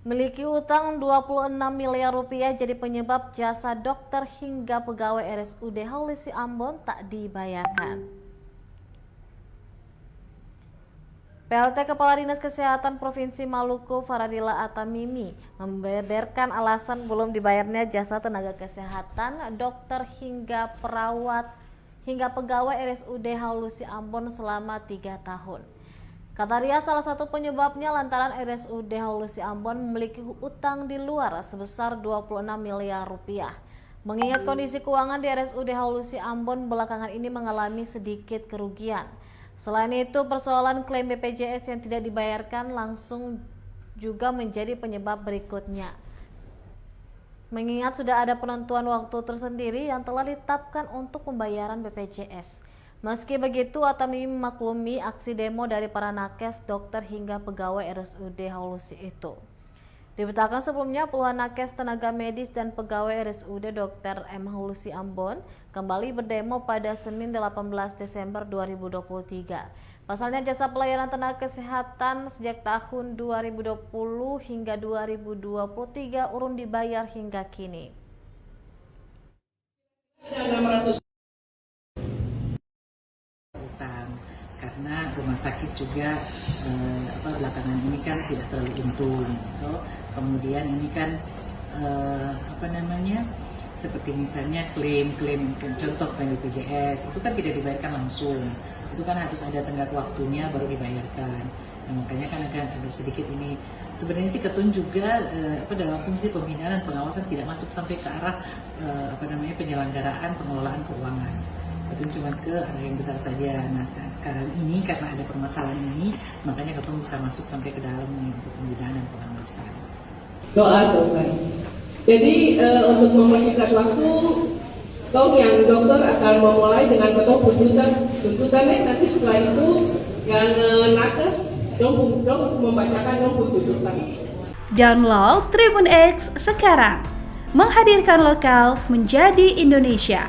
Miliki utang 26 miliar rupiah jadi penyebab jasa dokter hingga pegawai RSUD Haulusi Ambon tak dibayarkan. PLT Kepala Dinas Kesehatan Provinsi Maluku Faradila Atamimi membeberkan alasan belum dibayarnya jasa tenaga kesehatan, dokter hingga perawat hingga pegawai RSUD Haulusi Ambon selama 3 tahun. Kata dia, salah satu penyebabnya lantaran RSUD Haulusi Ambon memiliki utang di luar sebesar 26 miliar rupiah. Mengingat kondisi keuangan di RSUD Haulusi Ambon belakangan ini mengalami sedikit kerugian. Selain itu, persoalan klaim BPJS yang tidak dibayarkan langsung juga menjadi penyebab berikutnya. Mengingat sudah ada penentuan waktu tersendiri yang telah ditetapkan untuk pembayaran BPJS. Meski begitu, Atamimi memaklumi aksi demo dari para nakes, dokter hingga pegawai RSUD Haulusi itu. Diberitakan sebelumnya, puluhan nakes, tenaga medis, dan pegawai RSUD Dr. M. Haulusi Ambon kembali berdemo pada Senin 18 Desember 2023. Pasalnya jasa pelayanan tenaga kesehatan sejak tahun 2020 hingga 2023 urung dibayar hingga kini. Karena rumah sakit juga belakangan ini kan tidak terlalu untung, kemudian ini kan seperti misalnya klaim contoh klaim BPJS itu kan tidak dibayarkan langsung, itu kan harus ada tenggat waktunya baru dibayarkan. Nah, makanya kan agak sedikit ini sebenarnya sih Ketun juga dalam fungsi pembinaan dan pengawasan tidak masuk sampai ke arah penyelenggaraan pengelolaan keuangan. Ketun cuma ke arah yang besar saja. Nah, sekarang ini karena ada permasalahan ini, makanya Ketun bisa masuk sampai ke dalam untuk pembinaan dan pengawasan. Doa selesai. Jadi untuk mempersingkat waktu, yang dokter akan memulai dengan tuntutannya. Nanti setelah itu yang nakes dong membacakan tuntutan. Download Tribun X sekarang, menghadirkan lokal menjadi Indonesia.